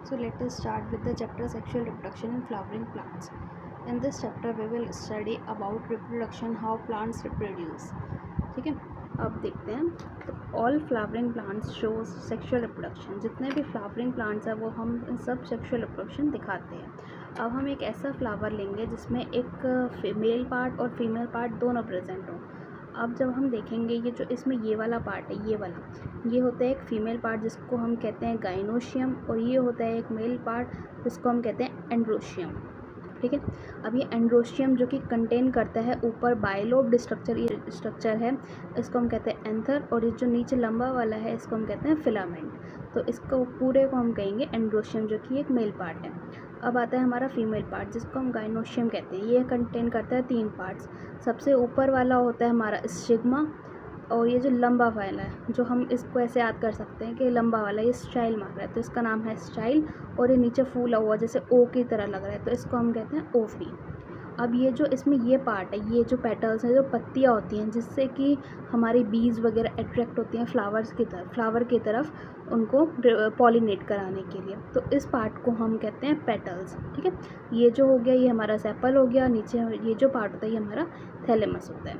So let us start with the chapter sexual reproduction in flowering plants. In this chapter we will study about reproduction, how plants reproduce. ठीक है, अब देखते हैं. तो all flowering plants shows sexual reproduction. जितने भी flowering plants हैं वो हम सब सेक्शुअल रिप्रोडक्शन दिखाते हैं. अब हम एक ऐसा फ्लावर लेंगे जिसमें एक मेल पार्ट और फीमेल पार्ट दोनों प्रेजेंट हों. अब जब हम देखेंगे ये जो इसमें ये वाला पार्ट है, ये होता है एक फीमेल पार्ट जिसको हम कहते हैं गाइनोशियम, और ये होता है एक मेल पार्ट जिसको हम कहते हैं एंड्रोशियम. ठीक है, अब ये एंड्रोशियम जो कि कंटेन करता है ऊपर बाइलोब्ड स्ट्रक्चर, ये स्ट्रक्चर है, इसको हम कहते हैं एंथर, और ये जो नीचे लंबा वाला है इसको हम कहते हैं फिलामेंट. तो इसको पूरे को हम कहेंगे एंड्रोशियम जो कि एक मेल पार्ट है. अब आता है हमारा फीमेल पार्ट जिसको हम गाइनोशियम कहते हैं. ये कंटेन करता है 3 पार्ट्स. सबसे ऊपर वाला होता है हमारा स्टिग्मा, और ये जो लंबा वाला है, जो हम इसको ऐसे याद कर सकते हैं कि लंबा वाला ये स्टाइल मार रहा है तो इसका नाम है स्टाइल, और ये नीचे फूला हुआ जैसे ओ की तरह लग रहा है तो इसको हम कहते हैं ओवरी. अब ये जो इसमें ये पार्ट है, ये जो पेटल्स हैं, जो पत्तियाँ होती हैं जिससे कि हमारी बीज वगैरह अट्रैक्ट होती हैं फ्लावर की तरफ उनको पॉलिनेट कराने के लिए, तो इस पार्ट को हम कहते हैं पेटल्स. ठीक है, ये जो हो गया ये हमारा सेपल हो गया. नीचे ये जो पार्ट होता है ये हमारा थैलेमस होता है.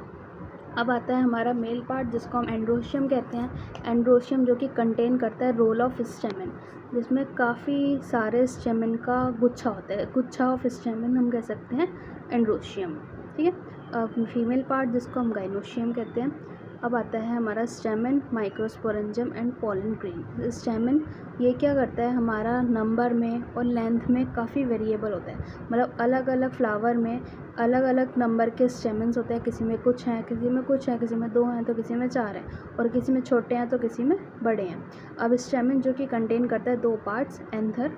अब आता है हमारा मेल पार्ट जिसको हम एंड्रोशियम कहते हैं. एंड्रोशियम जो कि कंटेन करता है रोल ऑफ स्टेमन, जिसमें काफ़ी सारे स्टेमन का गुच्छा होता है. गुच्छा ऑफ स्टेमन हम कह सकते हैं एंड्रोशियम. ठीक है, अब फीमेल पार्ट जिसको हम गाइनोशियम कहते हैं. अब आता है हमारा स्टेमन, माइक्रोस्पोरेंजियम एंड पॉलन ग्रेन. स्टेमन ये क्या करता है, हमारा नंबर में और लेंथ में काफ़ी वेरिएबल होता है. मतलब अलग अलग फ्लावर में अलग अलग नंबर के स्टेमन्स होते हैं. किसी में कुछ हैं, किसी में कुछ हैं, किसी में 2 हैं तो किसी में 4 हैं, और किसी में छोटे हैं तो किसी में बड़े हैं. अब स्टेमन जो कि कंटेन करता है 2 पार्ट्स, एंथर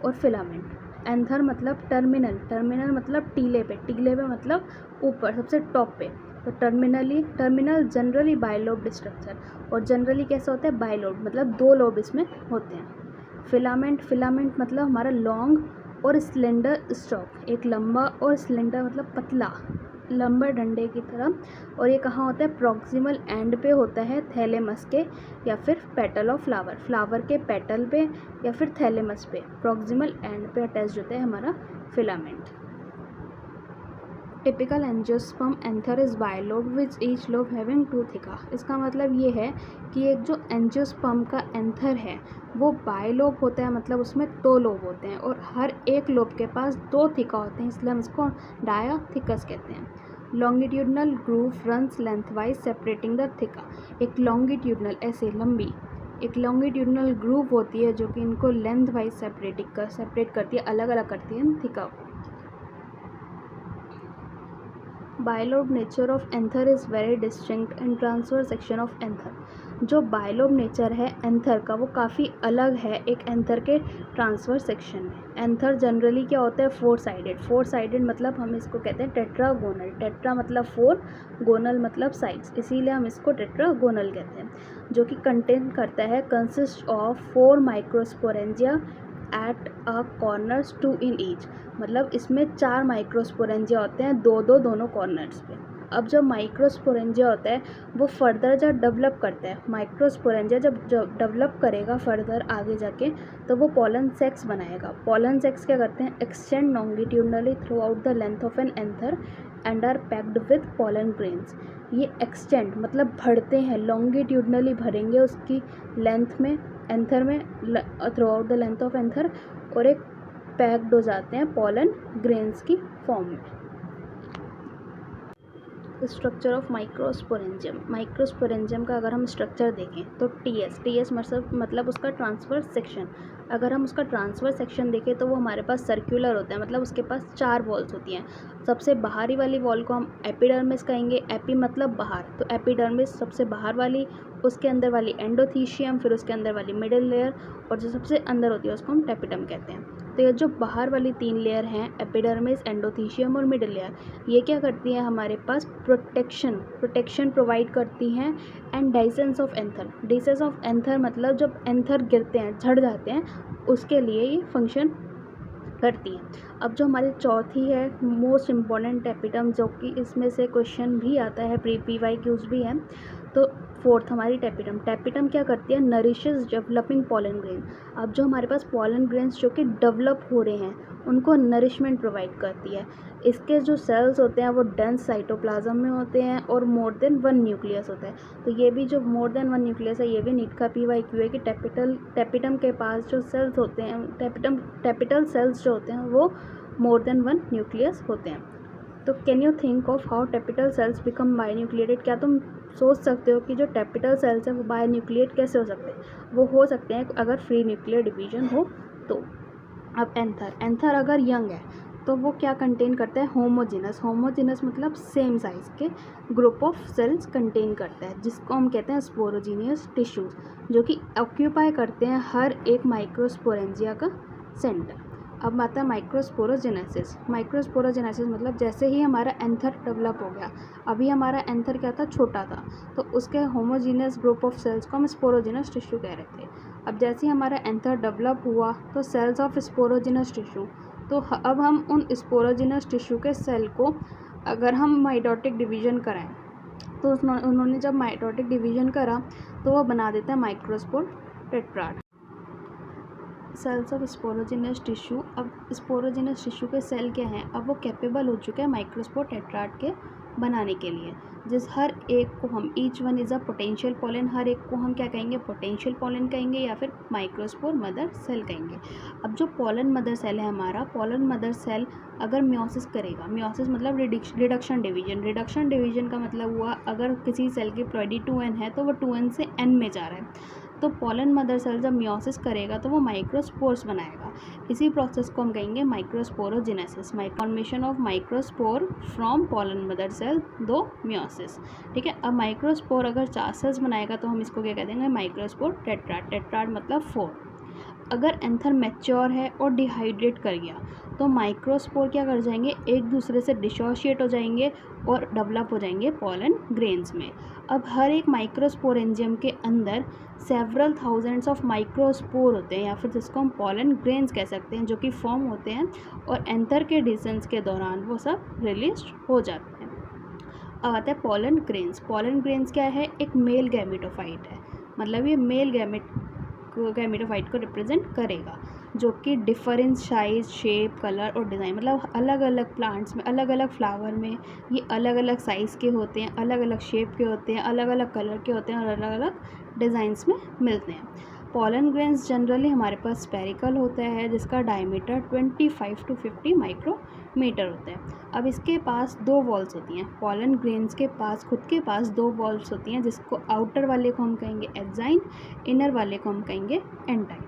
और फिलामेंट. एंथर मतलब टर्मिनल मतलब टीले पे मतलब ऊपर सबसे टॉप पे. तो टर्मिनल जनरली बाइलोब्ड स्ट्रक्चर, और जनरली कैसा होता है बाइलोब्ड मतलब 2 लोब इसमें होते हैं. फिलामेंट मतलब हमारा लॉन्ग और स्लेंडर स्टॉक, एक लंबा और स्लेंडर मतलब पतला लंबा डंडे की तरह. और ये कहाँ होता है, प्रॉक्सिमल एंड पे होता है थैलेमस के, या फिर पेटल ऑफ फ्लावर के पेटल पे, या फिर थैलेमस पे प्रॉक्सिमल एंड पे अटैच होता है हमारा filament. Typical angiosperm anther is bilobe which each lobe having 2 थिका. इसका मतलब ये है कि एक जो एंजियोस्पर्म का एंथर है वो बाइलोब होता है, मतलब उसमें 2 लोब होते हैं और हर एक लोब के पास 2 थिका होते हैं, इसलिए हम इसको डायाथिकस कहते हैं. Longitudinal groove runs lengthwise separating the theca. एक लॉन्गिट्यूडनल ऐसे लंबी एक लॉन्गिट्यूडनल ग्रूव होती है जो कि इनको लेंथ वाइज सेपरेट करती है, अलग अलग करती है थिका को. Bilobe nature of anther is very distinct in transfer section of anther. जो बाइलोब नेचर है एंथर का वो काफ़ी अलग है एक एंथर के ट्रांसफर सेक्शन में. एंथर जनरली क्या होता है, 4 साइडेड मतलब हम इसको कहते हैं टेट्रागोनल. टेट्रा मतलब 4, गोनल मतलब साइड्स, इसीलिए हम इसको टेट्रागोनल कहते हैं. जो कि कंटेन करता है consist of 4 microsporangia at a corners 2 in each. मतलब इसमें 4 माइक्रोस्पोरेंजिया होते हैं, दोनों कॉर्नर्स पे. अब जब माइक्रोस्पोरेंजिया होता है वो फर्दर जब डेवलप करता है, माइक्रोस्पोरेंजिया जब डेवलप करेगा फर्दर आगे जाके तो वो पॉलन सेक्स बनाएगा. पॉलन सेक्स क्या करते हैं, extend longitudinally throughout the length of an anther and are packed with pollen grains. ये एक्सटेंड मतलब बढ़ते हैं, लॉन्गिट्यूडनली भरेंगे उसकी लेंथ में, एंथर में through out the length of anther, और एक पैक्ड हो जाते हैं पॉलन ग्रेन्स की फॉर्म में. स्ट्रक्चर ऑफ माइक्रोस्पोरेंजियम का अगर हम स्ट्रक्चर देखें तो टीएस मतलब उसका ट्रांसफर सेक्शन. अगर हम उसका ट्रांसफर सेक्शन देखें तो वो हमारे पास सर्कुलर होता है, मतलब उसके पास 4 वॉल्स होती हैं. सबसे बाहरी वाली वॉल को हम एपिडर्मिस कहेंगे. एपी मतलब बाहर, तो एपिडर्मिस सबसे बाहर वाली, उसके अंदर वाली एंडोथीशियम, फिर उसके अंदर वाली मिडिल लेयर, और जो सबसे अंदर होती है उसको हम टेपिडम कहते हैं. तो ये जो बाहर वाली 3 लेयर हैं, एपिडर्मिस, एंडोथीशियम और मिडिल लेयर, ये क्या करती हैं, हमारे पास प्रोटेक्शन प्रोवाइड करती हैं. एंड डाइसेंस ऑफ एंथर मतलब जब एंथर गिरते हैं, झड़ जाते हैं, उसके लिए ये फंक्शन करती हैं. अब जो हमारी चौथी है मोस्ट इम्पॉर्टेंट एपिडर्म, जो कि इसमें से क्वेश्चन भी आता है, प्री PYQs भी हैं. तो फोर्थ हमारी टेपिटम। टेपिटम क्या करती है, नरिशेस डेवलपिंग पॉलन ग्रेन। अब जो हमारे पास पॉलन ग्रेन्स जो कि डेवलप हो रहे हैं उनको नरिशमेंट प्रोवाइड करती है। इसके जो सेल्स होते हैं वो डेंस साइटोप्लाज्म में होते हैं और मोर देन वन न्यूक्लियस होता है। तो ये भी जो मोर देन वन न्यूक्लियस है ये भी नीट का PYQ है कि टेपिटम के पास जो सेल्स होते हैं, टेपिटल सेल्स जो होते हैं वो मोर देन वन न्यूक्लियस होते हैं। तो can you think of how tapetal cells become binucleated. क्या तुम सोच सकते हो कि जो टेपिटल सेल्स हैं वो बायन्यूक्लिएट कैसे हो सकते हैं। वो हो सकते हैं अगर फ्री न्यूक्लियर डिवीजन हो तो। अब एंथर अगर यंग है तो वो क्या कंटेन करता है, होमोजीनस मतलब सेम साइज़ के ग्रुप ऑफ सेल्स कंटेन करता है, जिसको हम कहते हैं स्पोरोजीनियस टिश्यूज, जो कि ऑक्यूपाई करते हैं हर एक माइक्रोस्पोरेंजिया का सेंटर। अब आता है माइक्रोस्पोरोजेनेसिस मतलब जैसे ही हमारा एंथर डेवलप हो गया, अभी हमारा एंथर क्या था, छोटा था, तो उसके होमोजीनियस ग्रुप ऑफ सेल्स को हम स्पोरोजीनस टिश्यू कह रहे थे। अब जैसे ही हमारा एंथर डेवलप हुआ तो सेल्स ऑफ स्पोरोजीनस टिश्यू, तो अब हम उन स्पोरोजीनस टिश्यू के सेल को अगर हम माइटोटिक डिवीजन कराएं तो उन्होंने जब माइटोटिक डिवीजन करा तो वो बना देता है microspore tetrad. Cells of sporogenous tissue, अब स्पोरोजीनस टिश्यू के सेल क्या हैं, अब वो कैपेबल हो चुके हैं माइक्रोस्पोर टेट्राड के बनाने के लिए, जिस हर एक को हम each one is a potential pollen, हर एक को हम क्या कहेंगे, पोटेंशियल पोलन कहेंगे या फिर माइक्रोस्पोर मदर सेल कहेंगे। अब जो पोलन मदर सेल है हमारा, पोलन मदर सेल अगर म्योसिस करेगा, म्योसिस मतलब रिडक्शन डिवीजन का मतलब हुआ अगर किसी सेल की प्लॉइडी 2n है तो वो 2n से n में जा रहा है, तो पोलन मदर सेल जब म्योसिस करेगा तो वो माइक्रोस्पोर्स बनाएगा। इसी प्रोसेस को हम कहेंगे microsporogenesis, formation of microspore from pollen mother cell through meiosis. ठीक है, अब माइक्रोस्पोर अगर 4 सेल्स बनाएगा तो हम इसको क्या कह देंगे, माइक्रोस्पोर टेट्राड मतलब 4। अगर एंथर मैच्योर है और डिहाइड्रेट कर गया तो माइक्रोस्पोर क्या कर जाएंगे, एक दूसरे से डिसोशिएट हो जाएंगे और डेवलप हो जाएंगे पोलन ग्रेन्स में। अब हर एक माइक्रोस्पोरेंजियम के अंदर सेवरल थाउजेंड्स ऑफ माइक्रोस्पोर होते हैं या फिर जिसको हम पोलन ग्रेन्स कह सकते हैं, जो कि फॉर्म होते हैं और एंथर के डिसेंस के दौरान वो सब रिलीज हो जाते हैं। अब आता है पोलन ग्रेन्स क्या है, एक मेल गैमेटोफाइट है, मतलब ये मेल गैमेटोफाइट को रिप्रेजेंट करेगा, जो कि डिफरेंट साइज, शेप, कलर और डिज़ाइन, मतलब अलग अलग प्लांट्स में, अलग अलग फ्लावर में ये अलग अलग साइज़ के होते हैं, अलग अलग शेप के होते हैं, अलग अलग कलर के होते हैं और अलग अलग डिज़ाइंस में मिलते हैं। पोलन ग्रेन्स जनरली हमारे पास स्पेरिकल होता है, जिसका डायमीटर 25 to 50 माइक्रोमीटर होता है। अब इसके पास 2 वॉल्स होती हैं, पोलन ग्रेन्स के पास खुद के पास 2 वॉल्स होती हैं, जिसको आउटर वाले को हम कहेंगे एक्साइन, इनर वाले को हम कहेंगे एंटाइन।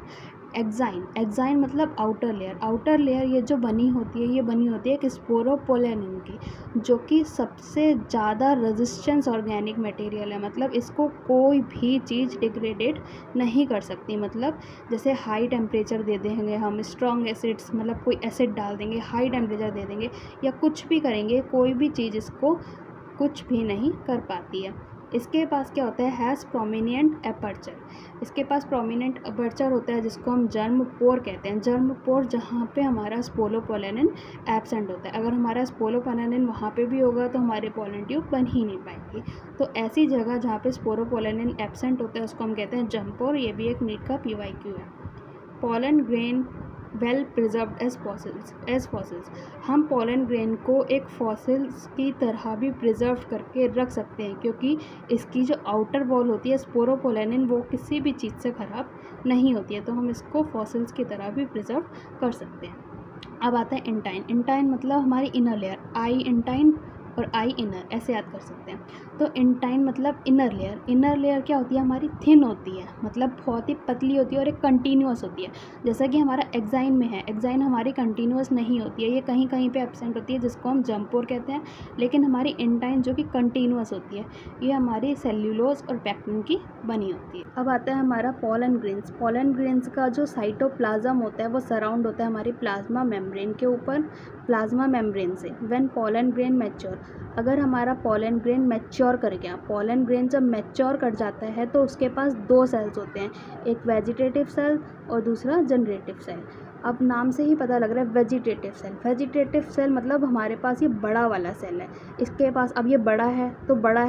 एक्साइन मतलब आउटर लेयर ये जो बनी होती है एक स्पोरोपोलेनिन की, जो कि सबसे ज़्यादा रेजिस्टेंस ऑर्गेनिक मटेरियल है, मतलब इसको कोई भी चीज़ डिग्रेडेड नहीं कर सकती। मतलब जैसे हाई टेम्परेचर दे देंगे हम, स्ट्रॉन्ग एसिड्स मतलब कोई एसिड डाल देंगे, हाई टेम्परेचर दे देंगे या कुछ भी करेंगे, कोई भी चीज़ इसको कुछ भी नहीं कर पाती है। इसके पास क्या होता है, हैज़ प्रोमिनेंट एपर्चर, इसके पास प्रोमिनेंट एपर्चर होता है, जिसको हम जर्म पोर कहते हैं। जर्म पोर जहाँ पे हमारा स्पोलोपोलेनिन एब्सेंट होता है, अगर हमारा स्पोलोपोलेनिन वहाँ पे भी होगा तो हमारे पोलन ट्यूब बन ही नहीं पाएंगी। तो ऐसी जगह जहाँ पे स्पोरोपोलेनिन एब्सेंट होता है उसको हम कहते हैं जर्म पोर। ये भी एक नीट का PYQ है। Pollen grain well preserved as fossils, हम पोलन ग्रेन को एक फॉसिल्स की तरह भी प्रिजर्व करके रख सकते हैं, क्योंकि इसकी जो आउटर वॉल होती है स्पोरोपोलेनिन वो किसी भी चीज़ से ख़राब नहीं होती है, तो हम इसको फॉसिल्स की तरह भी प्रिजर्व कर सकते हैं। अब आता है इंटाइन मतलब हमारी इनर लेयर, आई इंटाइन और आई इनर ऐसे याद कर सकते हैं। तो इंटाइन मतलब इनर लेयर क्या होती है, हमारी थिन होती है, मतलब बहुत ही पतली होती है और एक कंटिन्यूअस होती है, जैसा कि हमारा एक्साइन में है। एक्साइन हमारी कंटिन्यूअस नहीं होती है, ये कहीं कहीं पे एब्सेंट होती है, जिसको हम जम्पोर कहते हैं। लेकिन हमारी इंटाइन जो कि कंटिन्यूअस होती है, ये हमारी सेल्यूलोज और पैक्टिन की बनी होती है। अब आता है हमारा पोलन ग्रेन्स का जो साइटोप्लाज्म होता है वो सराउंड होता है हमारी प्लाज्मा मेम्ब्रेन के ऊपर, प्लाज्मा मेम्ब्रेन से। व्हेन पोलन ग्रेन मैच्योर, अगर हमारा पॉलन ग्रेन मैच्योर कर गया, पॉलन ग्रेन जब मैच्योर कर जाता है तो उसके पास दो सेल्स होते हैं, एक वेजिटेटिव सेल और दूसरा जनरेटिव सेल। अब नाम से ही पता लग रहा है वेजिटेटिव सेल। वेजिटेटिव सेल मतलब हमारे पास ये बड़ा वाला सेल है, इसके पास अब ये बड़ा है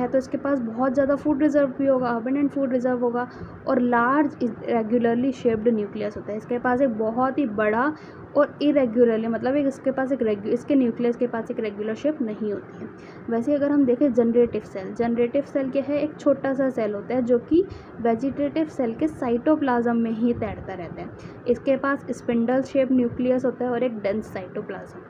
तो इसके पास बहुत ज़्यादा फूड रिजर्व भी होगा, अबंडेंट फूड रिजर्व होगा, और लार्ज इरेगुलरली शेप्ड न्यूक्लियस होता है। इसके पास एक बहुत ही बड़ा और इरेगुलरली मतलब इसके न्यूक्लियस के पास एक रेगुलर शेप नहीं होती है। वैसे अगर हम देखें जनरेटिव सेल क्या है, एक छोटा सा सेल होता है जो कि वेजिटेटिव सेल के साइटोप्लाज्म में ही तैरता रहता है। इसके पास स्पिंडल शेप न्यूक्लियस होता है और एक डेंस साइटोप्लाज्म।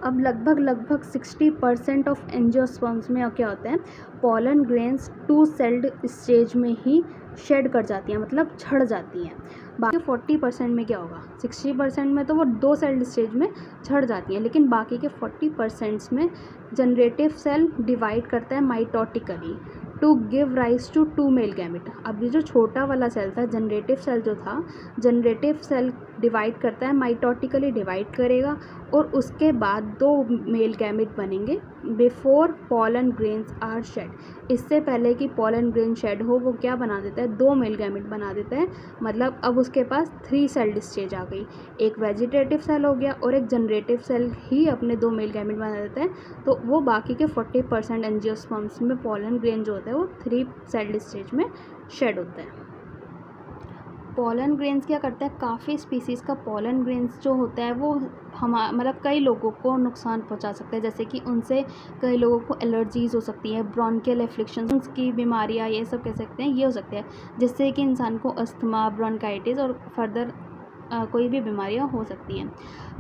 अब लगभग 60% ऑफ एंजियोस्पर्म्स में क्या होता है, पॉलन ग्रेन्स 2 सेल्ड स्टेज में ही शेड कर जाती हैं, मतलब झड़ जाती हैं। बाकी 40% में क्या होगा, 60% में तो वो 2 सेल्ड स्टेज में झड़ जाती हैं, लेकिन बाकी के 40% में जनरेटिव सेल डिवाइड करता है mitotically to give rise to 2 male gamete. अब ये जो छोटा वाला सेल था, जनरेटिव सेल जो था, जनरेटिव सेल डिवाइड करता है, माइटोटिकली डिवाइड करेगा और उसके बाद 2 मेल गैमेट बनेंगे before pollen grains are shed. इससे पहले कि पॉलन ग्रेन शेड हो वो क्या बना देता है, 2 मेल गैमेट बना देता है। मतलब अब उसके पास 3 सेल्ड स्टेज आ गई, एक वेजिटेटिव सेल हो गया और एक जनरेटिव सेल ही अपने 2 मेल गैमेट बना देता है। तो वो बाकी के 40% एंजियोस्पर्म्स में पॉलन ग्रेन जो होता है वो 3 सेल्ड स्टेज में शेड होता है। पॉलन ग्रेन्स क्या करता है, काफ़ी स्पीसीज़ का पॉलन ग्रेन्स जो होता है वो मतलब कई लोगों को नुकसान पहुंचा सकता है, जैसे कि उनसे कई लोगों को एलर्जीज़ हो सकती है, ब्रोंकियल एफ्लिक्शंस की बीमारियां, ये सब कह सकते हैं, ये हो सकते हैं, जिससे कि इंसान को अस्थमा, ब्रोंकाइटिस और फर्दर कोई भी बीमारियां हो सकती हैं।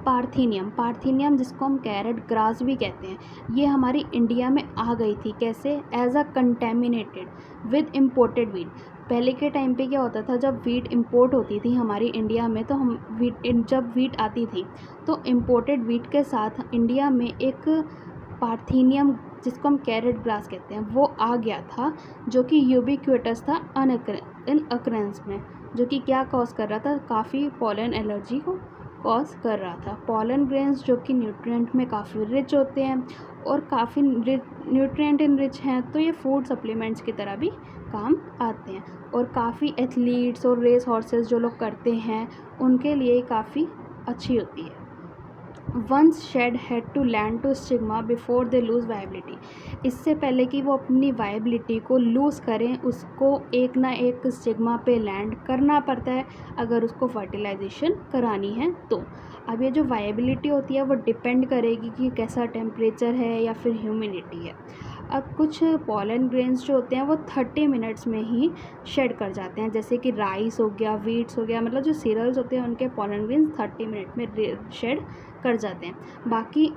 पार्थीनियम जिसको हम कैरेट ग्रास भी कहते हैं, ये हमारी इंडिया में आ गई थी। कैसे, as a contaminated with imported wheat. पहले के टाइम पे क्या होता था, जब वीट इंपोर्ट होती थी हमारी इंडिया में, तो जब वीट आती थी तो इम्पोर्टेड वीट के साथ इंडिया में एक पार्थीनियम जिसको हम कैरेट ग्रास कहते हैं वो आ गया था, जो कि यूबिक्विटस था इन अक्रेंस में, जो कि क्या कॉज कर रहा था, काफ़ी पॉलन एलर्जी को कॉज कर रहा था। पॉलन ग्रेन्स जो कि न्यूट्रिएंट में काफ़ी रिच होते हैं और काफ़ी न्यूट्रिएंट रिच हैं, तो ये फूड सप्लीमेंट्स की तरह भी काम आते हैं, और काफ़ी एथलीट्स और रेस हॉर्सेस जो लोग करते हैं उनके लिए काफ़ी अच्छी होती है। Once shed had to land to stigma before they lose viability. इससे पहले कि वो अपनी वायबिलिटी को लूज़ करें, उसको एक ना एक स्टिग्मा पे लैंड करना पड़ता है अगर उसको फर्टिलाइजेशन करानी है तो। अब ये जो वायबिलिटी होती है वो डिपेंड करेगी कि कैसा टेम्परेचर है या फिर ह्यूमिडिटी है। अब कुछ पॉलन ग्रेन्स जो होते हैं वो 30 मिनट्स में ही शेड कर जाते हैं, जैसे कि राइस हो गया, वीट्स हो गया, मतलब जो सीरियल्स होते हैं उनके पॉलन ग्रेन्स 30 मिनट में शेड कर जाते हैं। बाकी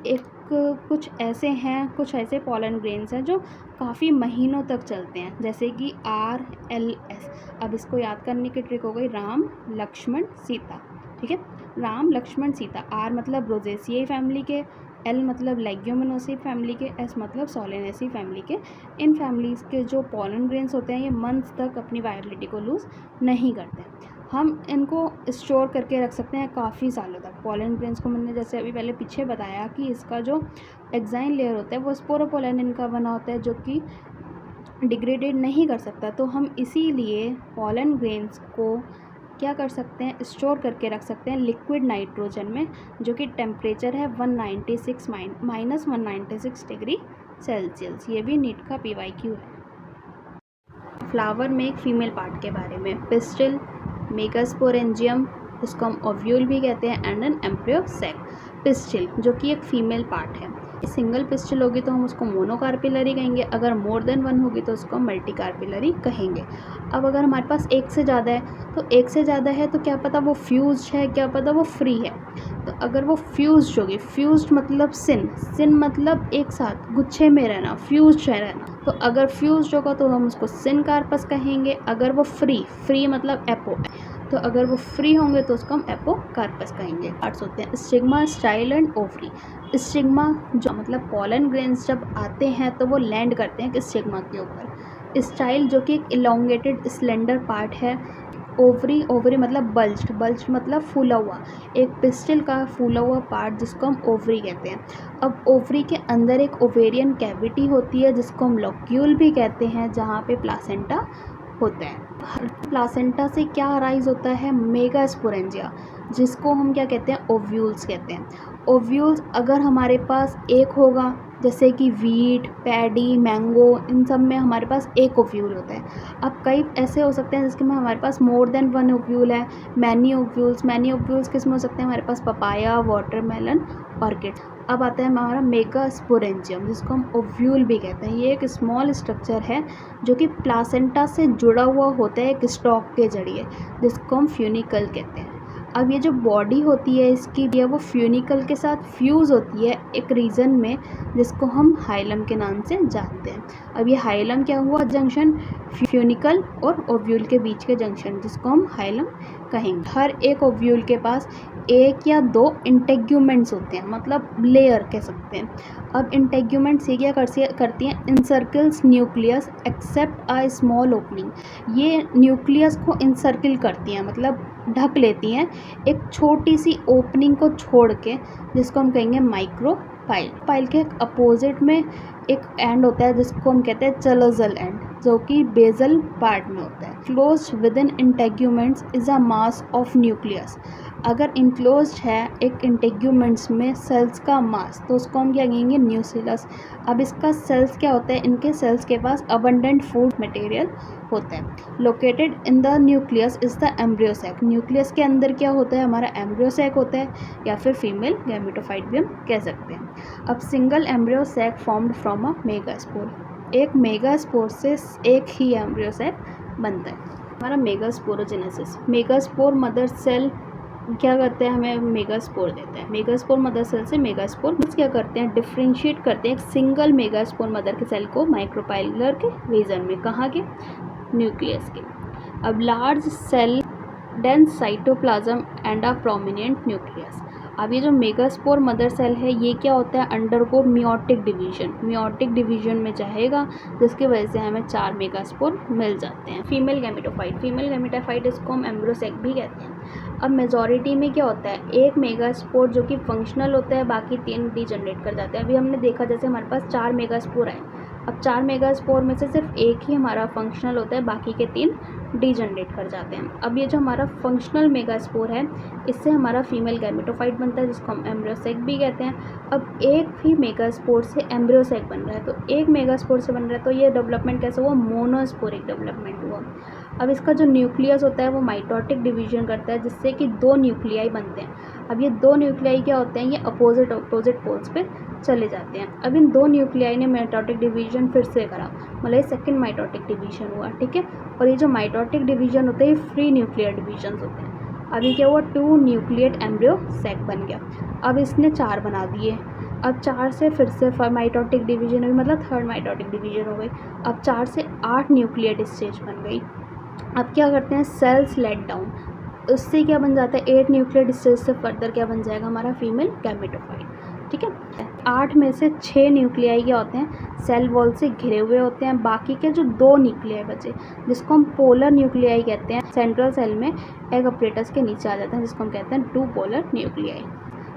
कुछ ऐसे पॉलन ग्रेन्स हैं जो काफ़ी महीनों तक चलते हैं, जैसे कि RLS। अब इसको याद करने की ट्रिक हो गई, राम लक्ष्मण सीता। ठीक है, राम लक्ष्मण सीता। R मतलब रोजेसियाई फैमिली के, L मतलब लेग्यूमिनोसी फैमिली के, S मतलब सोलेनेसी फैमिली के। इन फैमिलीज़ के जो पॉलन ग्रेन्स होते हैं ये मंथ्स तक अपनी वायबिलिटी को लूज़ नहीं करते। हम इनको स्टोर करके रख सकते हैं काफ़ी सालों तक। पॉलन ग्रेन्स को मैंने जैसे अभी पहले पीछे बताया कि इसका जो एक्साइन लेयर होता है वो स्पोरोपोलेनिन का बना होता है, जो कि डिग्रेडेड नहीं कर सकता। तो हम इसीलिए पॉलन ग्रेन्स को क्या कर सकते हैं, स्टोर करके रख सकते हैं लिक्विड नाइट्रोजन में, जो कि टेम्परेचर है -196 डिग्री सेल्सियस। ये भी नीट का PYQ है। फ्लावर में एक फीमेल पार्ट के बारे में, पिस्टिल, मेगास्पोरेंजियम, इसको हम ओव्यूल भी कहते हैं, and an embryo sac. Pistil जो कि एक फीमेल पार्ट है, सिंगल पिस्टिल होगी तो हम उसको मोनोकार्पिलरी कहेंगे, अगर मोर देन 1 होगी तो उसको मल्टीकार्पिलरी कहेंगे। अब अगर हमारे पास एक से ज़्यादा है तो क्या पता वो फ्यूज्ड है, क्या पता वो फ्री है। तो अगर वो फ्यूज्ड होगी, फ्यूज्ड मतलब सिन मतलब एक साथ गुच्छे में रहना, फ्यूज्ड रहना, तो अगर फ्यूज्ड होगा तो हम उसको सिन कार्पस कहेंगे। अगर वो फ्री मतलब एपो, तो अगर वो फ्री होंगे तो उसको हम एपोकार्पस कहेंगे। पार्ट्स होते हैं stigma, style and ovary. Stigma जो मतलब पॉलन ग्रेन्स जब आते हैं तो वो लैंड करते हैं स्टिग्मा के ऊपर। स्टाइल जो कि एक इलोंगेटेड स्लेंडर पार्ट है। ओवरी, ओवरी मतलब बल्ज्ड, बल्ज्ड मतलब फूला हुआ, एक पिस्टल का फूला हुआ पार्ट जिसको हम ओवरी कहते हैं। अब ओवरी के अंदर एक ओवेरियन कैविटी होती है जिसको हम लॉक्यूल भी कहते हैं, जहाँ पे प्लासेंटा होता है। प्लासेंटा से क्या अराइज होता है, मेगास्पोरेंजिया, जिसको हम क्या कहते हैं, ओव्यूल्स कहते हैं। ओव्यूल्स अगर हमारे पास एक होगा, जैसे कि वीट, पैडी, मैंगो, इन सब में हमारे पास एक ओव्यूल होता है। अब कई ऐसे हो सकते हैं जिसके में हमारे पास मोर देन वन ओव्यूल है, मैनी ओव्यूल्स किस में हो सकते हैं, हमारे पास पपाया, वाटरमेलन, ऑर्किड। अब आता है हमारा मेगास्पोरेंजियम, जिसको हम ओव्यूल भी कहते हैं। ये एक स्मॉल स्ट्रक्चर है जो कि प्लासेंटा से जुड़ा हुआ होता है एक स्टॉक के जरिए, जिसको हम फ्यूनिकल कहते हैं। अब ये जो बॉडी होती है इसकी, ये वो फ्यूनिकल के साथ फ्यूज़ होती है एक रीजन में, जिसको हम हाइलम के नाम से जानते हैं। अब ये हाइलम क्या हुआ, जंक्शन फ्यूनिकल और ओव्यूल के बीच के जंक्शन, जिसको हम हाइलम कहेंगे। हर एक ओव्यूल के पास एक या दो इंटेग्यूमेंट्स होते हैं, मतलब लेयर कह सकते हैं। अब इंटेग्यूमेंट्स ये क्या करती हैं, encircles nucleus except a small opening. ये न्यूक्लियस को इनसर्किल करती हैं, मतलब ढक लेती हैं एक छोटी सी ओपनिंग को छोड़ के, जिसको हम कहेंगे माइक्रोपाइल। पाइल के अपोजिट में एक एंड होता है जिसको हम कहते हैं चलोजल एंड, जो कि बेजल पार्ट में होता है। Closed with in integuments is a mass of nucleus. अगर इनक्लोज्ड है एक इंटेग्यूमेंट्स में सेल्स का मास, तो उसको हम क्या कहेंगे, न्यूक्लियस। अब इसका सेल्स क्या होता है, इनके सेल्स के पास अबंडेंट फूड मटेरियल होता है। Located in the nucleus is the embryo sac. Nucleus के अंदर क्या होता है, हमारा एम्ब्रियो सैक होता है, या फिर फीमेल गैमेटोफाइट भी हम कह सकते हैं। अब single embryo sac formed from a megaspore. एक मेगास्पोर से एक ही एम्ब्रियो सैक बनता है। हमारा मेगास्पोरोजेनेसिस, मेगास्पोर मदर सेल क्या करते हैं, हमें मेगास्पोर देता है। मेगास्पोर मदर सेल से मेगास्पोर क्या करते हैं, डिफ्रेंशिएट करते हैं एक सिंगल मेगास्पोर मदर के सेल को माइक्रोपाइलर के रीजन में, कहाँ के, न्यूक्लियस के। अब large cell dense cytoplasm and a prominent nucleus. अब ये जो मेगास्पोर मदर सेल है, ये क्या होता है, undergo meiotic division, meiotic division में जाएगा, जिसकी वजह से हमें 4 मेगास्पोर मिल जाते हैं। फीमेल गैमेटोफाइट इसको हम एम्ब्रियो सैक भी कहते हैं। अब मेजॉरिटी में क्या होता है, एक मेगास्पोर जो कि फंक्शनल होता है, बाकी 3 डीजनरेट कर जाते हैं। अभी हमने देखा जैसे हमारे पास 4 मेगास्पोर आए, अब 4 मेगास्पोर में से सिर्फ एक ही हमारा फंक्शनल होता है, बाकी के 3 डीजनरेट कर जाते हैं। अब ये जो हमारा फंक्शनल मेगास्पोर है, इससे हमारा फीमेल गैमेटोफाइट बनता है, जिसको हम एम्ब्रियो सैक भी कहते हैं। अब एक ही मेगास्पोर से एम्ब्रियो सैक बन रहा है, तो एक मेगास्पोर से बन रहा है, तो ये डेवलपमेंट कैसे हुआ, मोनोस्पोरिक डेवलपमेंट हुआ। अब इसका जो न्यूक्लियस होता है वो माइटोटिक डिवीजन करता है, जिससे कि 2 न्यूक्लियाई बनते हैं। अब ये 2 न्यूक्लियाई क्या होते हैं, ये अपोजिट पोल्स पे चले जाते हैं। अब इन 2 न्यूक्लियाई ने माइटोटिक डिवीजन फिर से करा, मतलब ये सेकंड माइटोटिक डिवीजन हुआ, ठीक है। और ये जो माइटोटिक डिवीजन होते हैं, ये फ्री न्यूक्लियर डिवीजन होते हैं। अभी क्या हुआ, 2 न्यूक्लिएट एम्ब्रियो सैक बन गया। अब इसने 4 बना दिए। अब 4 से फिर से माइटोटिक डिवीजन हुई, मतलब थर्ड माइटोटिक डिवीजन हो गई। अब 4 से 8 न्यूक्लिएट स्टेज बन गई। अब क्या करते हैं, सेल्स लेट डाउन, उससे क्या बन जाता है, 8 न्यूक्लिएट स्टेज से फर्दर क्या बन जाएगा, हमारा फीमेल गैमेटोफाइट, ठीक है। 8 में से 6 न्यूक्लियाई क्या होते हैं, सेल वॉल से घिरे हुए होते हैं। बाकी के जो 2 न्यूक्लियाई बचे, जिसको हम पोलर न्यूक्लियाई कहते हैं, सेंट्रल सेल में एग अपरेटस के नीचे आ जाते हैं, जिसको हम कहते हैं 2 पोलर न्यूक्लियाई।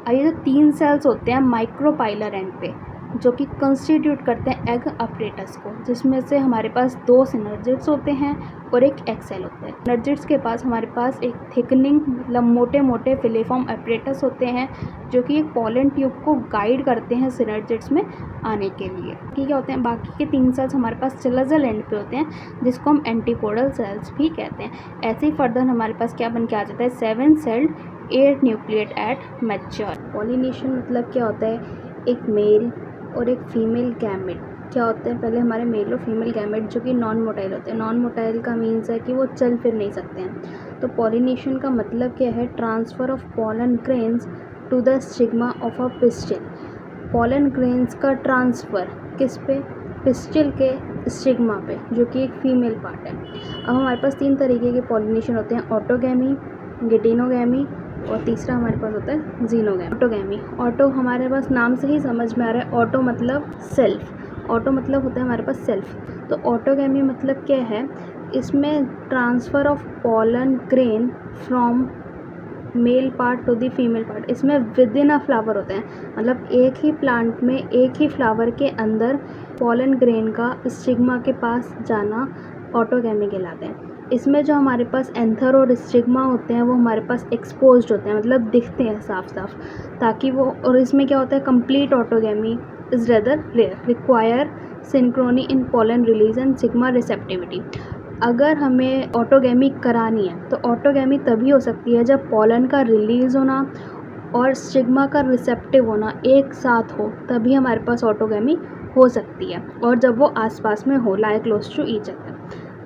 अब ये जो 3 सेल्स होते हैं माइक्रोपाइलर एंड पे, जो कि कंस्टिट्यूट करते हैं एग अपरेटस को, जिसमें से हमारे पास 2 सिनर्जिड्स होते हैं और एक एग सेल होता है। सिनर्जिड्स के पास हमारे पास एक थिकनिंग, मतलब मोटे मोटे फिलिफॉर्म अपरेटस होते हैं, जो कि एक पोलन ट्यूब को गाइड करते हैं सिनर्जिड्स में आने के लिए। क्या होते हैं, बाकी के 3 सेल्स हमारे पास चलोजल एंड पे होते हैं, जिसको हम एंटीपोडल सेल्स भी कहते हैं। ऐसे ही फर्दर हमारे पास क्या बन के आ जाता है, 7 celled 8 nucleate at mature. Pollination मतलब क्या होता है, एक मेल और एक फीमेल गैमेट क्या होते हैं, पहले हमारे मेल और फीमेल गैमेट जो कि नॉन मोटाइल होते हैं। नॉन मोटाइल का मीन्स है कि वो चल फिर नहीं सकते हैं। तो पॉलिनेशन का मतलब क्या है, transfer of pollen grains to the stigma of a pistil. Pollen grains का ट्रांसफ़र किस पे, पिस्टिल के स्टिग्मा पे, जो कि एक फीमेल पार्ट है। अब हमारे पास 3 तरीके के पॉलिनेशन होते हैं, ऑटोगैमी, गिटिनोगैमी और तीसरा हमारे पास होता है जीनोगैमी। ऑटोगैमी, ऑटो हमारे पास नाम से ही समझ में आ रहा है, ऑटो मतलब सेल्फ, ऑटो मतलब होता है हमारे पास सेल्फ। तो ऑटोगैमी मतलब क्या है, इसमें transfer of pollen grain from male part two the female part, इसमें विद इन अ फ्लावर होते हैं, मतलब एक ही प्लांट में एक ही फ्लावर के अंदर पॉलन ग्रेन का स्टिग्मा के पास जाना ऑटोगैमी कहलाते हैं। इसमें जो हमारे पास एंथर और स्टिग्मा होते हैं वो हमारे पास एक्सपोज्ड होते हैं, मतलब दिखते हैं साफ साफ, ताकि वो, और इसमें क्या होता है, complete autogamy is rather rare, require synchrony in pollen release and stigma receptivity. अगर हमें ऑटोगैमी करानी है तो ऑटोगैमी तभी हो सकती है जब पॉलन का रिलीज़ होना और स्टिग्मा का रिसेप्टिव होना एक साथ हो, तभी हमारे पास ऑटोगैमी हो सकती है, और जब वो आसपास में हो, lie close to each other.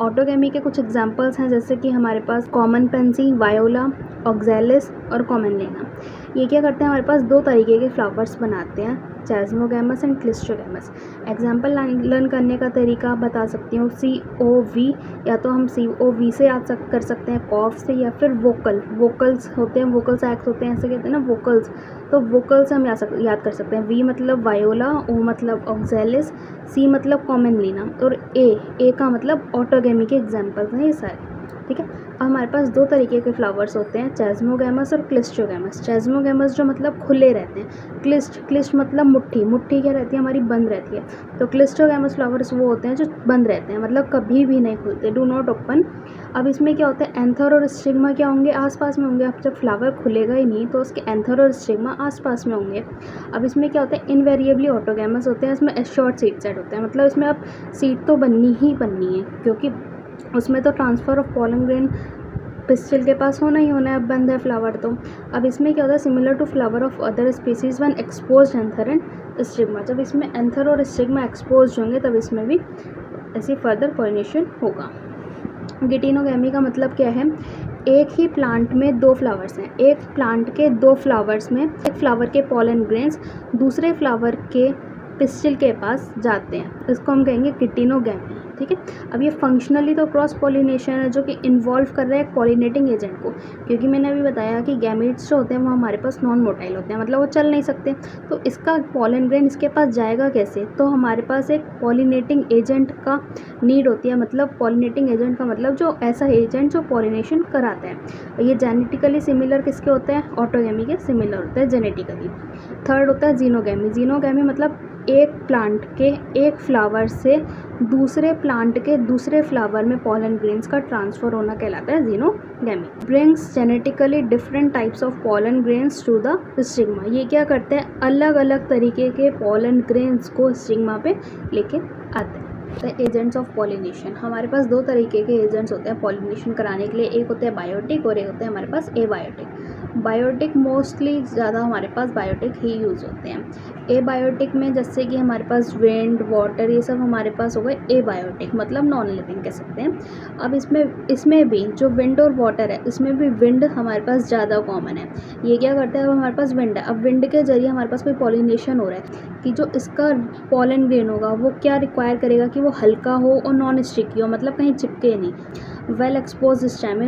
Autogamy के कुछ एग्जांपल्स हैं, जैसे कि हमारे पास कॉमन पेंसी, वायोला, ऑक्सैलिस और कॉमनलिना। ये क्या करते हैं, हमारे पास दो तरीके के फ्लावर्स बनाते हैं, चेस्मोगैमस एंड क्लिस्ट्रोगैमस। एग्जांपल लर्न करने का तरीका बता सकती हूँ, COV, या तो हम COV से याद कर सकते हैं, कॉफ से, या फिर वोकल्स होते हैं, वोकल सैक्स होते हैं, ऐसे कहते हैं ना वोकल्स, तो वोकल से हम याद कर सकते हैं। V मतलब वायोला, O मतलब ऑक्सैलिस, C मतलब कॉमनलिना, और A का मतलब ऑटोगैमी के एग्जाम्पल्स हैं ये सारे, ठीक है। अब हमारे पास दो तरीके के फ्लावर्स होते हैं, चेस्मोगैमस और क्लिस्ट्रोगैमस। चेस्मोगैमस जो मतलब खुले रहते हैं, क्लिस्ट मतलब मुट्ठी क्या रहती है, हमारी बंद रहती है, तो क्लिस्ट्रोगैमस फ्लावर्स वो होते हैं जो बंद रहते हैं, मतलब कभी भी नहीं खुलते, डू नॉट ओपन। अब इसमें क्या होता है, एंथर और स्टिग्मा क्या होंगे, आसपास में होंगे। अब जब फ्लावर खुलेगा ही नहीं तो उसके एंथर और स्टिग्मा आसपास में होंगे। अब इसमें क्या होता है, इनवेरिएबली ऑटोगैमस होते हैं, इसमें एश्योर्ड सीड सेट होते हैं, मतलब इसमें अब सीड तो बननी ही बननी है, क्योंकि उसमें तो transfer of pollen grain pistil के पास होना ही होना है, अब बंद है फ्लावर तो। अब इसमें क्या होता है, similar to flower of other species when exposed anther and stigma, जब इसमें एंथर और स्टिग्मा एक्सपोज होंगे तब इसमें भी ऐसी फर्दर पॉलिनेशन होगा। गिटिनोगैमी का मतलब क्या है, एक ही प्लांट में दो फ्लावर्स हैं, एक प्लांट के दो फ्लावर्स में एक फ्लावर के पॉलन ग्रेन्स दूसरे फ्लावर के पिस्टिल के पास जाते हैं, इसको हम कहेंगे गिटिनोगैमी, ठीक है। अब ये फंक्शनली तो क्रॉस पॉलिनेशन है जो कि इन्वॉल्व कर रहा है पॉलिनेटिंग एजेंट को, क्योंकि मैंने अभी बताया कि गैमेट्स जो होते हैं वो हमारे पास नॉन मोटाइल होते हैं, मतलब वो चल नहीं सकते, तो इसका पॉलन ग्रेन इसके पास जाएगा कैसे, तो हमारे पास एक पॉलिनेटिंग एजेंट का नीड होती है, मतलब पॉलिनेटिंग एजेंट का मतलब जो ऐसा एजेंट जो पॉलिनेशन कराता है। ये जेनेटिकली सिमिलर किसके होते हैं, ऑटोगैमी के सिमिलर होते हैं जेनेटिकली। थर्ड होता है जीनोगैमी। जीनोगैमी मतलब एक प्लांट के एक फ्लावर से दूसरे प्लांट के दूसरे फ्लावर में पॉलन ग्रेन्स का ट्रांसफ़र होना कहलाता है xenogamy. Brings genetically different types of pollen grains to the stigma. ये क्या करते हैं, अलग अलग तरीके के पॉलन ग्रेन्स को स्टिग्मा पे लेके आते हैं। द एजेंट्स ऑफ पॉलिनेशन, हमारे पास दो तरीके के एजेंट्स होते हैं पॉलिनेशन कराने के लिए, एक होते हैं बायोटिक और एक होते हैं हमारे पास एबायोटिक। बायोटिक मोस्टली ज़्यादा हमारे पास बायोटिक ही यूज़ होते हैं। एबायोटिक में जैसे कि हमारे पास विंड, वाटर, ये सब हमारे पास हो गए एबायोटिक, मतलब नॉन लिविंग कह सकते हैं। अब इसमें भी जो विंड और वाटर है, इसमें भी विंड हमारे पास ज़्यादा कॉमन है। ये क्या करता है, अब हमारे पास विंड है, अब विंड के जरिए हमारे पास कोई पॉलिनेशन हो रहा है कि जो इसका पॉलन ग्रेन होगा वो क्या रिक्वायर करेगा कि वो हल्का हो और नॉन स्टिकी हो, मतलब कहीं चिपके नहीं। वेल एक्सपोज स्टेम,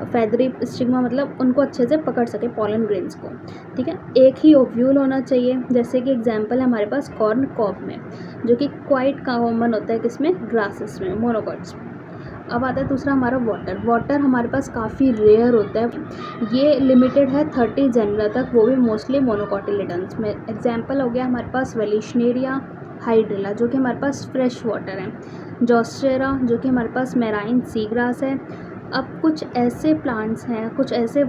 फैदरी स्टिग्मा, मतलब उनको अच्छे से पकड़ सके पॉलन ग्रेन्स को, ठीक है। एक ही ओव्यूल होना चाहिए, जैसे कि एग्जांपल है हमारे पास कॉर्न कॉब में, जो कि क्वाइट कॉमन होता है किसमें, ग्रासेस में, मोनोकॉट्स। अब आता है दूसरा हमारा वाटर हमारे पास काफ़ी रेयर होता है, ये लिमिटेड है 30 जेनरा तक, वो भी मोस्टली मोनोकॉटिलिडन्स में। एग्जाम्पल हो गया हमारे पास वेलिशनेरिया हाइड्रिला, जो कि हमारे पास फ्रेश वाटर है, जॉस्टेरा जो कि हमारे पास मेराइन सी ग्रास है। अब कुछ ऐसे प्लांट्स हैं, कुछ ऐसे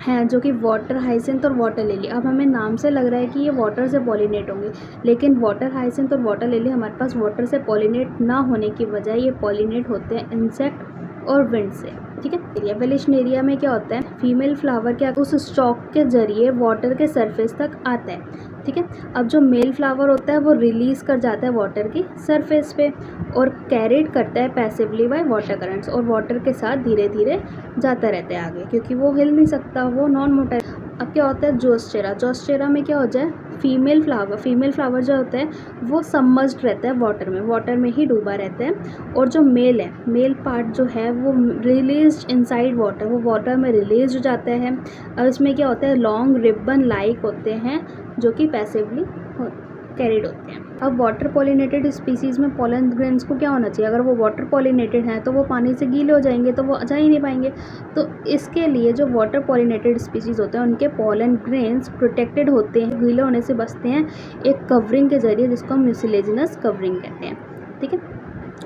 हैं जो कि वाटर हाइसिंथ और वाटर लिली, अब हमें नाम से लग रहा है कि ये वाटर से पॉलिनेट होंगे, लेकिन वाटर हाइसिंथ और वाटर लिली हमारे पास वाटर से पॉलिनेट ना होने की बजाय ये पॉलिनेट होते हैं इंसेक्ट और विंड से, ठीक है। वेलिशनेरिया में क्या होता है, फीमेल फ्लावर क्या उस स्टॉक के जरिए वाटर के सरफेस तक आता है, ठीक है। अब जो मेल फ्लावर होता है वो रिलीज़ कर जाता है वाटर की सरफेस पे और कैरिड करता है पैसिवली बाय वाटर करंट्स, और वाटर के साथ धीरे धीरे जाता रहता है आगे, क्योंकि वो हिल नहीं सकता, वो नॉन मोटाइल। अब क्या होता है जोस्टेरा में क्या हो जाए, फीमेल फ्लावर जो होता है वो सबमर्ज्ड रहता है वाटर में ही डूबा रहता है, और जो मेल पार्ट जो है वो रिलीज्ड इनसाइड वाटर, वो वाटर में रिलीज हो जाता है। अब इसमें क्या होता है, लॉन्ग रिबन लाइक होते हैं जो कि पैसिवली कैरिड होते हैं। अब वाटर पॉलिनेटेड स्पीसीज़ में पॉलन ग्रेन्स को क्या होना चाहिए, अगर वो वाटर पॉलिनेटेड हैं तो वो पानी से गीले हो जाएंगे, तो वो जा ही नहीं पाएंगे। तो इसके लिए जो वाटर पॉलिनेटेड स्पीसीज़ होते हैं उनके पॉलन ग्रेन्स प्रोटेक्टेड होते हैं, गीले होने से बचते हैं एक कवरिंग के जरिए, जिसको हम म्यूसिलेजिनस कवरिंग कहते हैं। ठीक है।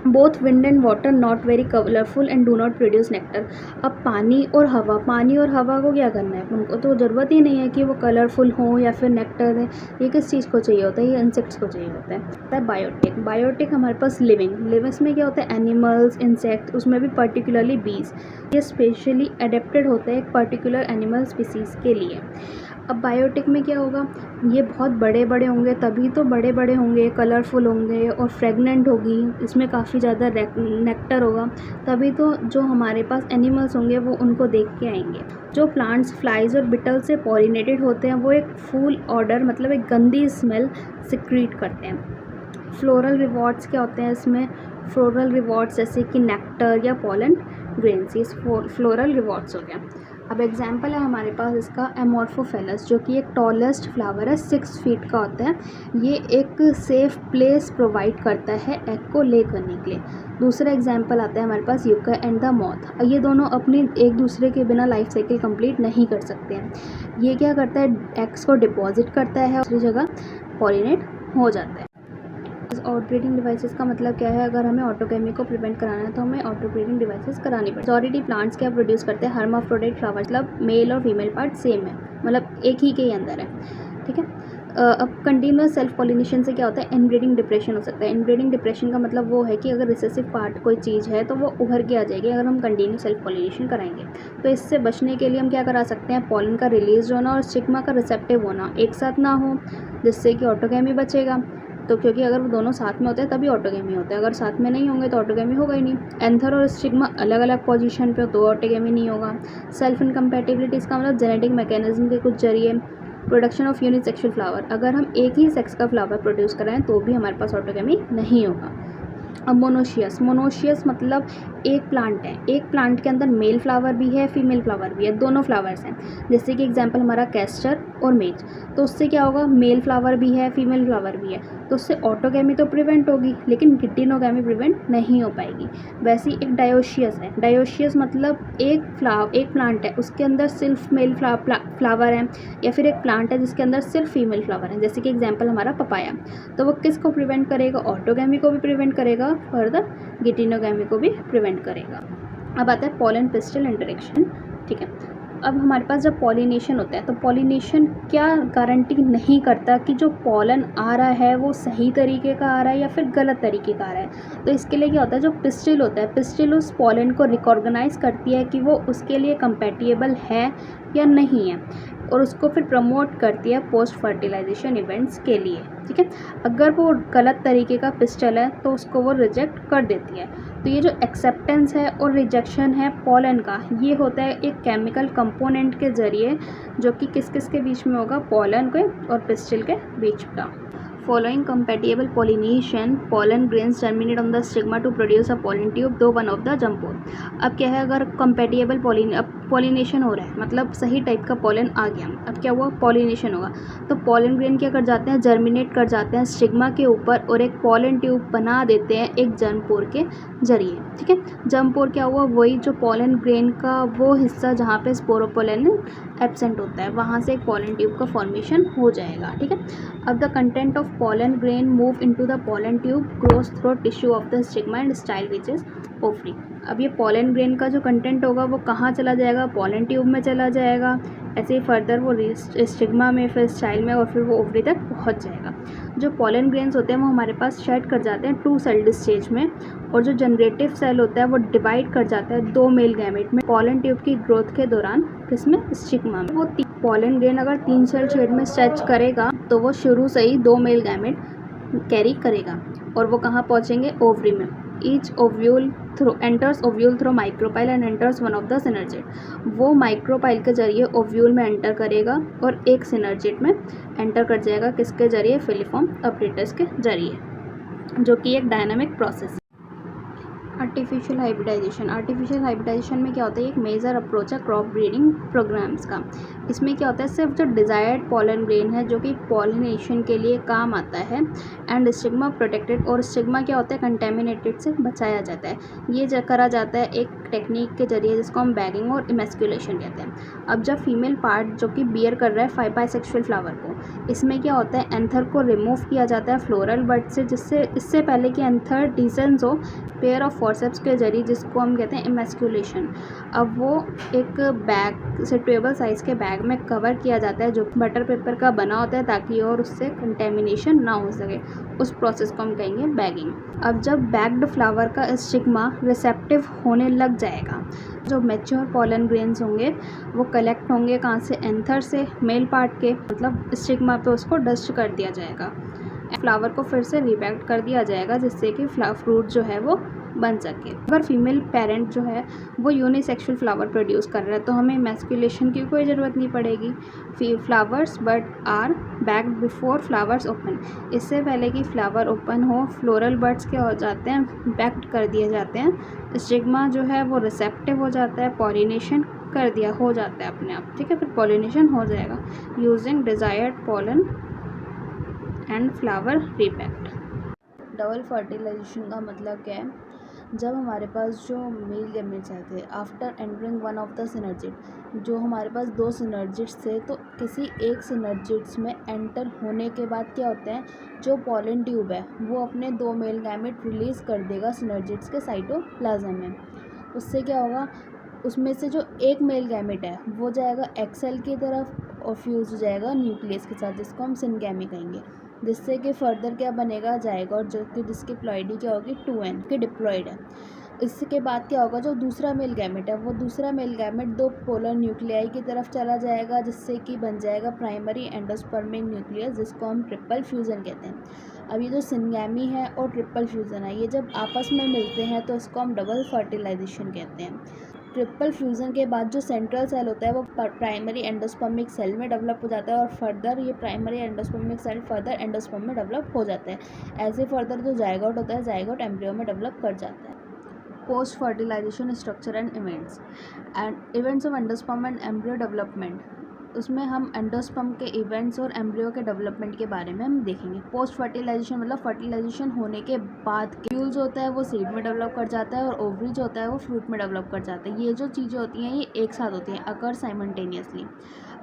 Both wind and water not very colourful and do not produce nectar. अब पानी और हवा को क्या करना है, उनको तो ज़रूरत ही नहीं है कि वो कलरफुल हों या फिर नेक्टर दें। ये किस चीज़ को चाहिए होता है, ये इंसेक्ट्स को चाहिए होता है। बायोटिक, बायोटिक हमारे पास लिविंग्स में क्या होता है, एनिमल्स, इंसेक्ट, उसमें भी पर्टिकुलरली बीज, ये स्पेशली अडेप्टेड होता है एक पर्टिकुलर एनिमल स्पीसीज़ के लिए। अब बायोटिक में क्या होगा, ये बहुत बड़े बड़े होंगे, तभी तो बड़े बड़े होंगे, कलरफुल होंगे और फ्रेगनेंट होगी, इसमें काफ़ी ज़्यादा नेक्टर होगा, तभी तो जो हमारे पास एनिमल्स होंगे वो उनको देख के आएंगे। जो प्लांट्स फ्लाइज और बिटल से पॉलिनेटेड होते हैं वो एक फूल ऑडर, मतलब एक गंदी स्मेल सिक्रीट करते हैं। फ्लोरल रिवॉर्ड्स क्या होते हैं इसमें, फ्लोरल रिवॉर्ड्स जैसे कि नेक्टर या पॉलन ग्रेन्स, ये फ्लोरल रिवॉर्ड्स हो गया। अब एग्जाम्पल है हमारे पास इसका एमोर्फोफेलस, जो कि एक टॉलेस्ट फ्लावर है, 6 फीट का होता है। ये एक सेफ प्लेस प्रोवाइड करता है एग को ले करने के लिए। दूसरा एग्जाम्पल आता है हमारे पास यूका एंड द मॉथ। ये दोनों अपनी एक दूसरे के बिना लाइफ साइकिल कंप्लीट नहीं कर सकते हैं। ये क्या करता है, एग्स को डिपॉजिट करता है, दूसरी जगह पॉलिनेट हो जाता है। आउटब्रीडिंग डिवाइसेस का मतलब क्या है, अगर हमें ऑटोगेमी को प्रिवेंट कराना है तो हमें ऑटोब्रीडिंग डिवाइसेस करानी पड़े। मेजॉरिटी प्लांट्स क्या प्रोड्यूस करते हैं, हर्माफ्रोडाइट फ्लावर्स, मतलब मेल और फीमेल पार्ट सेम है, मतलब एक ही के अंदर है। ठीक है। अब कंटिन्यूस सेल्फ पॉलिनेशन से क्या होता है, इनब्रीडिंग डिप्रेशन हो सकता है। इनब्रीडिंग डिप्रेशन का मतलब वो है कि अगर रिसेसिव पार्ट कोई चीज़ है तो वो उभर के आ जाएगी अगर हम कंटिन्यू सेल्फ पॉलिनेशन कराएंगे। तो इससे बचने के लिए हम क्या करा सकते हैं, पॉलन का रिलीज होना और स्टिग्मा का रिसेप्टिव होना एक साथ ना हो, जिससे कि ऑटोगेमी बचेगा। तो क्योंकि अगर वो दोनों साथ में होते हैं तभी ऑटोगेमी होता है, अगर साथ में नहीं होंगे तो ऑटोगेमी होगा ही नहीं। एंथर और स्टिग्मा अलग अलग पोजीशन पे हो तो ऑटोगेमी नहीं होगा। सेल्फ इनकम्पैटिबिलिटी, इसका मतलब जेनेटिक मैकेनिज्म के कुछ जरिए। प्रोडक्शन ऑफ यूनिसेक्सुअल फ्लावर, अगर हम एक ही सेक्स का फ्लावर प्रोड्यूस कराएं तो भी हमारे पास ऑटोगेमी नहीं होगा। अब मोनोशियस मतलब एक प्लांट है, एक प्लांट के अंदर मेल फ्लावर भी है, फीमेल फ्लावर भी है, दोनों फ्लावर्स हैं। जैसे कि एग्जांपल हमारा कैस्टर और मेज, तो उससे क्या होगा, मेल फ्लावर भी है, फीमेल फ्लावर भी है, तो उससे ऑटोगेमी तो प्रिवेंट होगी लेकिन गिटिनोगेमी प्रिवेंट नहीं हो पाएगी। वैसे ही एक डायोशियस है, डायोशियस मतलब एक प्लांट है, उसके अंदर सिर्फ मेल फ्लावर है, या फिर एक प्लांट है जिसके अंदर सिर्फ फीमेल फ्लावर है, जैसे कि एग्जाम्पल हमारा पपाया। तो वो किसको प्रिवेंट करेगा, ऑटोगेमी को भी प्रिवेंट करेगा, फर्दर गिटिनोगेमी को भी प्रिवेंट करेगा। अब आता है पॉलन पिस्टल इंटरेक्शन। ठीक है। अब हमारे पास जब पॉलिनेशन होता है तो पॉलिनेशन क्या गारंटी नहीं करता कि जो पॉलन आ रहा है वो सही तरीके का आ रहा है या फिर गलत तरीके का आ रहा है। तो इसके लिए क्या होता है, जो पिस्टिल होता है, पिस्टिल उस पॉलन को रिकॉग्नाइज करती है कि वो उसके लिए कंपैटिबल है या नहीं है, और उसको फिर प्रमोट करती है पोस्ट फर्टिलाइजेशन इवेंट्स के लिए। ठीक है। अगर वो गलत तरीके का पिस्टल है तो उसको वो रिजेक्ट कर देती है। तो ये जो एक्सेप्टेंस है और रिजेक्शन है पॉलन का, ये होता है एक केमिकल कंपोनेंट के ज़रिए, जो कि किस किस के बीच में होगा, पॉलन के और पिस्टल के बीच का। Following compatible pollination, pollen grains germinate on the stigma to produce a pollen tube, though one of the jump pore। अब क्या है, अगर compatible पॉलिनेशन हो रहा है, मतलब सही टाइप का पॉलन आ गया, अब क्या हुआ, पॉलिनेशन होगा, तो पॉलन ग्रेन क्या कर जाते हैं, जर्मिनेट कर जाते हैं स्टिग्मा के ऊपर और एक पॉलन ट्यूब बना देते हैं एक जर्म पोर के जरिए। ठीक है। जर्म पोर क्या हुआ, वही जो पॉलन ग्रेन का वो हिस्सा जहाँ पे स्पोरोपोलन एब्सेंट होता है, वहाँ से एक पॉलन ट्यूब का फॉर्मेशन हो जाएगा। ठीक है। अब the content of pollen grain move into the pollen tube, grows through tissue of the stigma and style reaches ovary। अब ये pollen grain का जो कंटेंट होगा वो कहाँ चला जाएगा, pollen tube में चला जाएगा, ऐसे ही फर्दर वो स्टिग्मा में, फिर स्टाइल में, और फिर वो ओवरी तक पहुँच जाएगा। जो pollen grains होते हैं वो हमारे पास शेड कर जाते हैं 2 सेल्ड स्टेज में, और जो जनरेटिव सेल होता है वो डिवाइड कर जाता है 2 मेल गैमेट में pollen ट्यूब की ग्रोथ के दौरान, किसमें, स्टिग्मा में। वो pollen grain अगर 3 सेल शेड में स्ट्रेच करेगा तो वो शुरू से ही 2 मेल गैमेट कैरी करेगा, और वो कहाँ पहुँचेंगे, ओवरी में। Each ovule enters ovule through micropyle and enters one of the synergid. वो माइक्रोपाइल के जरिए ओव्यूल में एंटर करेगा और एक सिनर्जेट में एंटर कर जाएगा, किसके जरिए, फिलिफॉर्म अपरेटस के जरिए, जो कि एक डायनामिक प्रोसेस है। आर्टिफिशियल हाइब्रिडाइजेशन में क्या होता है, एक मेजर अप्रोच है क्रॉप ब्रीडिंग प्रोग्राम्स का। इसमें क्या होता है, सिर्फ जो डिज़ायर्ड पॉलन ग्रेन है जो कि पॉलिनेशन के लिए काम आता है, एंड स्टिग्मा प्रोटेक्टेड, और स्टिग्मा क्या होता है कंटेमिनेटेड से बचाया जाता है। ये करा जाता है एक टेक्निक के जरिए जिसको हम बैगिंग और इमेस्कुलेशन कहते हैं। अब जब फीमेल पार्ट जो कि बियर कर रहा है बाइसेक्सुअल फ्लावर को, इसमें क्या होता है एंथर को रिमूव किया जाता है फ्लोरल बड से, जिससे इससे पहले कि एंथर डिसेंस हो पेयर ऑफ फॉरसेप्स के जरिए, जिसको हम कहते हैं इमेस्कुलेशन। अब वो एक बैग सिटेबल साइज़ के बैग में कवर किया जाता है जो बटर पेपर का बना होता है, ताकि और उससे कंटेमिनेशन ना हो सके। उस प्रोसेस को हम कहेंगे बैगिंग। अब जब बैग्ड फ्लावर का स्टिग्मा रिसेप्टिव होने लग जाएगा, जो मैच्योर पॉलन ग्रेन्स होंगे वो कलेक्ट होंगे कहाँ से, एंथर से, मेल पार्ट के मतलब स्टिग्मा पे उसको डस्ट कर दिया जाएगा। फ्लावर को फिर से रिपैक्ट कर दिया जाएगा जिससे कि फ्रूट जो है वो बन सके। अगर फीमेल पेरेंट जो है वो यूनिसेक्सुअल फ्लावर प्रोड्यूस कर रहा है तो हमें मैस्कुलेशन की कोई ज़रूरत नहीं पड़ेगी। Flowers but are bagged before flowers open, इससे पहले कि फ्लावर ओपन हो फ्लोरल बर्ड्स के हो जाते हैं, बैग्ड कर दिए जाते हैं। स्टिग्मा जो है वो रिसेप्टिव हो जाता है, पॉलिनेशन कर दिया हो जाता है अपने आप, ठीक है। फिर पॉलिनेशन हो जाएगा using desired pollen and flower रिपैक्ट। डबल फर्टिलाइजेशन का मतलब क्या है, जब हमारे पास जो मेल गैमेट्स आए थे after entering one of the synergid, जो हमारे पास 2 सिनर्जिड्स थे, तो किसी एक सिनर्जिड्स में एंटर होने के बाद क्या होता है, जो पॉलन ट्यूब है वो अपने 2 मेल गैमेट रिलीज़ कर देगा सिनर्जिड्स के साइटोप्लाज्म में। उससे क्या होगा, उसमें से जो एक मेल गैमेट है वो जाएगा एक्सेल की तरफ और फ्यूज हो जाएगा न्यूक्लियस के साथ, जिसको हम सिनगैमी कहेंगे, जिससे कि फर्दर क्या बनेगा जाएगा, और जो कि जिसकी प्लॉइडी क्या होगी 2n की डिप्लॉइड है। इसके बाद क्या होगा, जो दूसरा मेल गैमेट है वो दूसरा मेल गैमेट 2 पोलर न्यूक्लियाई की तरफ चला जाएगा, जिससे कि बन जाएगा प्राइमरी एंडोस्पर्मिक न्यूक्लियस, जिसको हम ट्रिपल फ्यूज़न कहते हैं। अब ये जो सिनगैमी है और ट्रिपल फ्यूज़न है ये जब आपस में मिलते हैं तो इसको हम डबल फर्टिलाइजेशन कहते हैं। ट्रिपल फ्यूज़न के बाद जो सेंट्रल सेल होता है वो प्राइमरी एंडोस्पर्मिक सेल में डेवलप हो जाता है, और फर्दर ये primary endospermic cell further endosperm में डेवलप हो जाता है। ऐसे फर्दर जो जायगोट होता है जायगोट एम्ब्रियो में डेवलप कर जाता है। Post fertilization structure and events of endosperm and embryo development, उसमें हम एंडोस्पर्म के इवेंट्स और एम्ब्रियो के डेवलपमेंट के बारे में हम देखेंगे। पोस्ट फर्टिलाइजेशन मतलब फर्टिलाइजेशन होने के बाद फ्यूल जो होता है वो सीड में डेवलप कर जाता है, और ओवरी जो होता है वो फ्रूट में डेवलप कर जाता है। ये जो चीज़ें होती हैं ये एक साथ होती हैं, अकर साइमल्टेनियसली।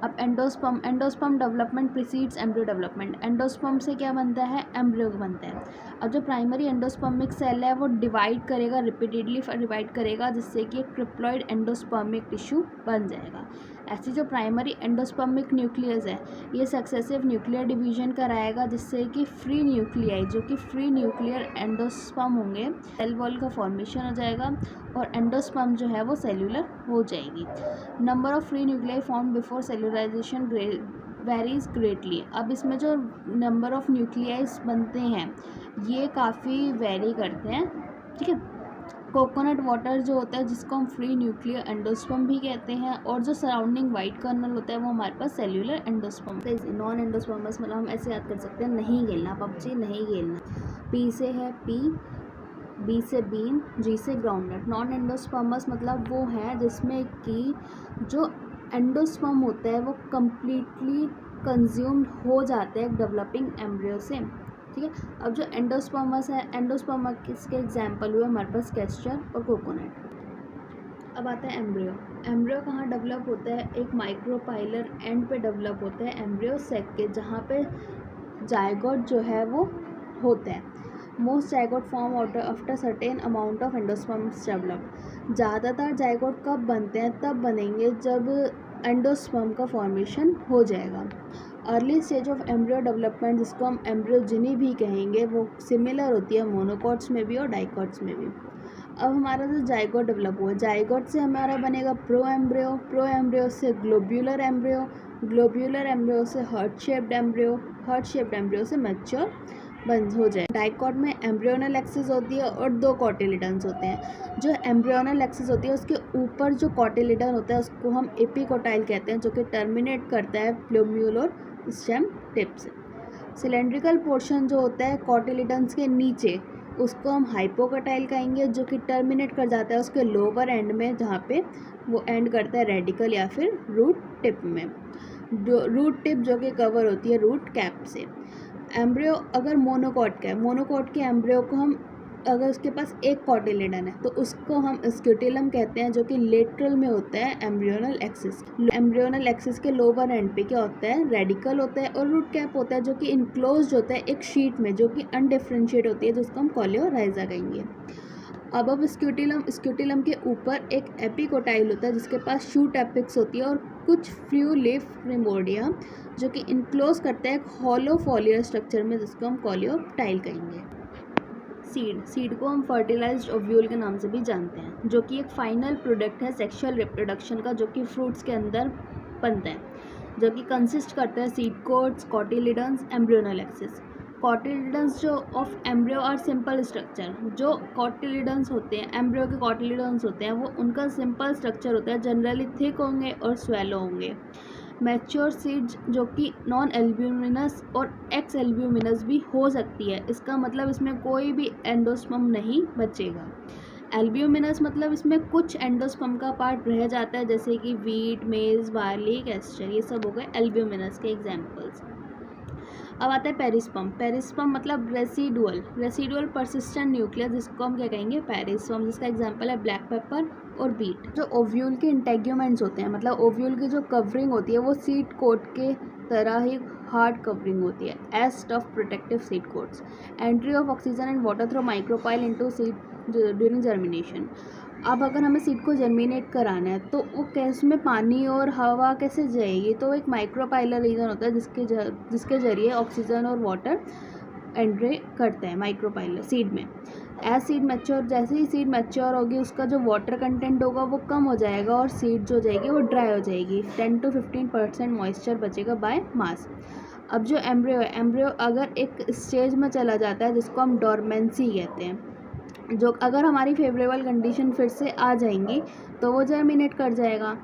अब endosperm development precedes embryo development. Endosperm से क्या बनता है, एम्ब्रियो बनता है। अब जो प्राइमरी एंडोस्पर्मिक सेल है वो डिवाइड करेगा, रिपीटेडली डिवाइड करेगा, जिससे कि एक ट्रिप्लॉइड एंडोस्पर्मिक टिश्यू बन जाएगा। ऐसी जो प्राइमरी एंडोस्पर्मिक न्यूक्लियस है ये सक्सेसिव न्यूक्लियर डिवीजन कराएगा, जिससे कि फ्री न्यूक्लियाई जो कि फ्री न्यूक्लियर एंडोस्पर्म होंगे, सेल वॉल का फॉर्मेशन हो जाएगा और एंडोस्पर्म जो है वो सेल्यूलर हो जाएगी। Number of free nuclei form before cellularization varies greatly. अब इसमें जो नंबर ऑफ न्यूक्लियाइज बनते हैं ये काफ़ी वेरी करते हैं, ठीक है। कोकोनट वाटर जो होता है जिसको हम फ्री न्यूक्लियर एंडोस्पर्म भी कहते हैं, और जो सराउंडिंग वाइट कर्नल होता है वो हमारे पास सेल्यूलर एंडोस्पर्म। नॉन एंडोस्पर्मस मतलब हम ऐसे याद कर सकते हैं, नहीं खेलना पबजी, नहीं खेलना। पी से है पी, बी से बीन, जी से ग्राउंडनट। नॉन एंडोस्पर्मस मतलब वो है जिसमें कि जो एंडोस्पर्म होता है वो कम्प्लीटली कंज्यूम्ड हो जाता है डेवलपिंग एम्ब्रियो से, ठीक है। अब जो एंडोस्पर्मस है, एंडोस्पर्म किसके एग्जाम्पल हुए हमारे पास, कैस्टर और कोकोनट। अब आता है एम्ब्रियो। एम्ब्रियो कहाँ डेवलप होता है, एक माइक्रोपाइलर एंड पे डेवलप होता है एम्ब्रियो सेक के, जहाँ पे जायगोट जो है वो होता है। Most zygote form after certain amount of endosperms develop. ज़्यादातर जायगोट कब बनते हैं, तब बनेंगे जब एंडोस्पर्म का फॉर्मेशन हो जाएगा। Early stage of embryo development जिसको हम एम्ब्रियोजेनी भी कहेंगे वो सिमिलर होती है मोनोकॉट्स में भी और डाइकॉट्स में भी। अब हमारा जो जायगोट डेवलप हुआ, जायगोट से हमारा बनेगा प्रो एम्ब्रियो से ग्लोब्यूलर एम्ब्रियो से हार्ट शेप्ड एम्ब्रियो से मैच्योर हो जाए। डाइकॉट में एम्ब्रियोनल एक्सिस होती है और 2 कॉटिलिडन्स होते हैं। जो एम्ब्रियोनल एक्सिस होती है उसके ऊपर जो कॉटिलिडन होता है उसको हम एपिकोटाइल कहते हैं, जो कि टर्मिनेट करता है प्लूम्यूल और स्टेम टिप से। सिलेंड्रिकल पोर्शन जो होता है कॉटिलिडन्स के नीचे उसको हम हाइपोकटाइल कहेंगे, जो कि टर्मिनेट कर जाता है उसके लोअर एंड में, जहाँ पे वो एंड करता है रेडिकल या फिर रूट टिप में, जो रूट टिप जो कि कवर होती है रूट कैप से। एम्ब्रियो अगर मोनोकॉट का है, मोनोकॉट के एम्ब्रियो को हम, अगर उसके पास एक कॉटिलिडन है तो उसको हम स्क्यूटिलम कहते हैं, जो कि लेटरल में होता है एम्ब्रियोनल एक्सिस। एम्ब्रियोनल एक्सिस के लोअर एंड पे क्या होता है, रेडिकल होता है और रूट कैप होता है, जो कि इनक्लोज्ड होता है एक शीट में, जो कि अनडिफरेंशिएट होती है, जिसको हम कोलियोराइजा कहेंगे। अब स्क्यूटिलम के ऊपर एक एपिकोटाइल होता है, जिसके पास शूट एपिक्स होती है और कुछ फ्यू लीफ प्रिमोर्डिया, जो कि इनक्लोज करता है एक हॉलो फॉलियर स्ट्रक्चर में, जिसको हम कोलियोप्टाइल कहेंगे। सीड को हम फर्टिलाइज्ड ओव्यूल के नाम से भी जानते हैं, जो कि एक फाइनल प्रोडक्ट है सेक्सुअल रिप्रोडक्शन का, जो कि फ्रूट्स के अंदर बनता है, जो कि कंसिस्ट करता है seed coats, cotyledons, embryonal axis. Cotyledons जो of embryo are simple structure, जो कॉटिलिडन्स होते हैं, एम्ब्रियो के कॉटिलिडन्स होते हैं, वो उनका सिंपल स्ट्रक्चर होता है, जनरली थिक होंगे और स्वेलो होंगे। मैच्योर सीड्स जो कि नॉन एल्ब्यूमिनस और एक्स एल्ब्यूमिनस भी हो सकती है, इसका मतलब इसमें कोई भी एंडोस्पर्म नहीं बचेगा। एल्ब्यूमिनस मतलब इसमें कुछ एंडोस्पर्म का पार्ट रह जाता है, जैसे कि वीट, मेज, बार्ली, कैस्टर, ये सब हो गए एल्ब्यूमिनस के एग्जाम्पल्स। अब आता है पेरिस्पर्म। पेरिस्पर्म मतलब रेसिडुअल परसिस्टेंट न्यूक्लियस, जिसको हम क्या कहेंगे, पेरिस्पर्म, जिसका एग्जांपल है ब्लैक पेपर और बीट। जो ओव्यूल के इंटेग्यूमेंट्स होते हैं, मतलब ओव्यूल की जो कवरिंग होती है वो सीड कोट के तरह ही हार्ड कवरिंग होती है, as tough protective seed coats. Entry of oxygen and water through micropyle into seed during germination. अब अगर हमें सीड को जर्मिनेट कराना है तो वो कैसे में पानी और हवा कैसे जाएगी, तो एक माइक्रोपाइलर रीजन होता है, जिसके जरिए ऑक्सीजन और वाटर एंट्री करते हैं माइक्रोपाइलर सीड में। एज सीड मैच्योर, जैसे ही सीड मैच्योर होगी उसका जो वाटर कंटेंट होगा वो कम हो जाएगा और सीड जो जाएगी वो ड्राई हो जाएगी। 10 to 15% मॉइस्चर बचेगा बाय मास। अब जो एम्ब्रियो है, एम्ब्रियो अगर एक स्टेज में चला जाता है जिसको हम डोरमेंसी कहते हैं, जो अगर हमारी फेवरेबल कंडीशन फिर से आ जाएंगी तो वो जर्मिनेट कर जाएगा।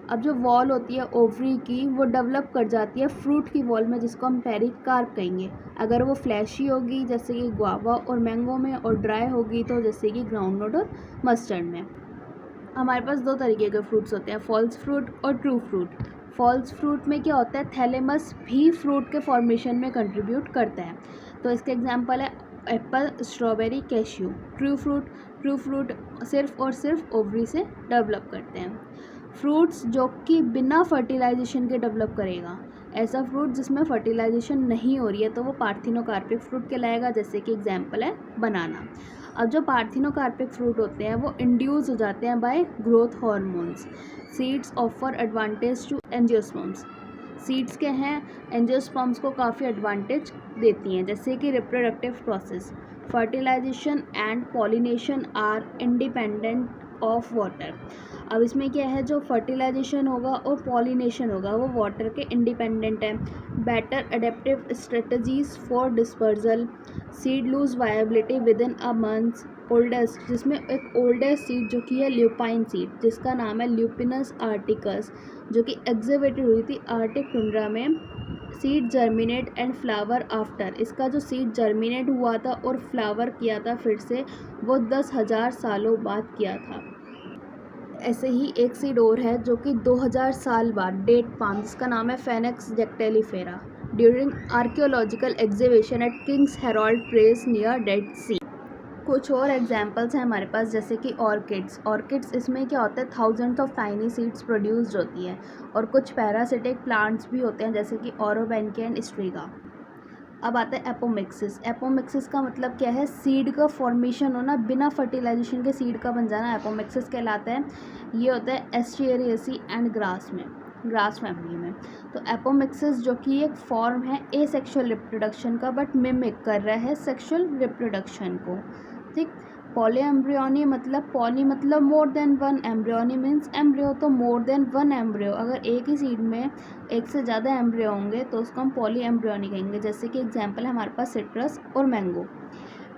अब जो वॉल होती है ओवरी की, वो डेवलप कर जाती है फ्रूट की वॉल में, जिसको हम पेरिकार्प कहेंगे। अगर वो फ्लैशी होगी जैसे कि गुआवा और मैंगो में, और ड्राई होगी तो जैसे कि ग्राउंडनट और मस्टर्ड में। हमारे पास दो तरीके के फ्रूट्स होते हैं, फॉल्स फ्रूट और ट्रू फ्रूट। फॉल्स फ्रूट में क्या होता है, थैलेमस भी फ्रूट के फॉर्मेशन में कंट्रीब्यूट करता है, तो इसके एग्जांपल है Apple, strawberry, cashew. True fruit सिर्फ और सिर्फ ओवरी से डेवलप करते हैं। फ्रूट्स जो कि बिना फर्टिलाइजेशन के डेवलप करेगा, ऐसा फ्रूट जिसमें फर्टिलाइजेशन नहीं हो रही है तो वो पार्थिनोकार्पिक फ्रूट कहलाएगा, जैसे कि एग्जांपल है बनाना। अब जो पार्थिनोकार्पिक फ्रूट होते हैं वो इंड्यूस हो जाते हैं by growth hormones. Seeds offer advantage to angiosperms. Seeds के हैं एंजियोस्पर्म्स को काफ़ी एडवांटेज देती हैं, जैसे कि reproductive process, fertilization and pollination are independent of water. अब इसमें क्या है, जो फर्टिलाइजेशन होगा और पॉलिनेशन होगा वो वाटर के इंडिपेंडेंट है। Better adaptive strategies for dispersal, seed lose viability within a month. Oldest, जिसमें एक ओल्डेस्ट सीड जो कि है ल्यूपाइन सीड, जिसका नाम है ल्यूपिनस आर्टिकस, जो कि एग्जिबिटेड हुई थी आर्टिक टुंड्रा में। Seed germinate and flower after, इसका जो सीड जर्मिनेट हुआ था और फ्लावर किया था फिर से, वो 10,000 सालों बाद किया था। ऐसे ही एक सीड और है जो कि 2000 साल बाद, डेट पाम, जिसका नाम है phoenix dactylifera, during archaeological exhibition at King's Herald Place near Dead Sea. कुछ और एग्जांपल्स हैं हमारे पास, जैसे कि ऑर्किड्स इसमें क्या होता है, thousands of tiny seeds produced होती हैं, और कुछ पैरासिटिक प्लांट्स भी होते हैं जैसे कि ओरोबेंके एंड स्ट्रीगा। अब आता है एपोमिक्सिस का मतलब क्या है, सीड का फॉर्मेशन होना, बिना फर्टिलाइजेशन के सीड का बन जाना एपोमिक्सिस कहलाता है। ये होता है एस्टेरियसी एंड ग्रास फैमिली में। तो एपोमिक्सिस जो कि एक फॉर्म है एसेक्सुअल रिप्रोडक्शन का, बट मिमिक कर रहा है सेक्सुअल रिप्रोडक्शन को, ठीक। पॉली मतलब more than one, embryony means embryo, तो मोर देन वन एम्ब्रियो, अगर एक ही सीड में एक से ज़्यादा एम्ब्रियो होंगे तो उसको हम पॉली एम्ब्रियोनी कहेंगे, जैसे कि एग्जांपल है हमारे पास सिट्रस और mango.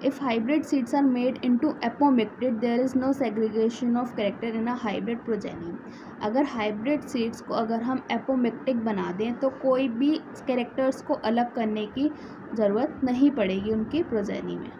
If hybrid seeds are made into apomicted, there is no segregation of character in a hybrid progeny. अगर हाइब्रिड सीड्स को अगर हम एपोमिक्टिक बना दें तो कोई भी कैरेक्टर्स को अलग करने की ज़रूरत नहीं पड़ेगी उनकी प्रोजेनी में।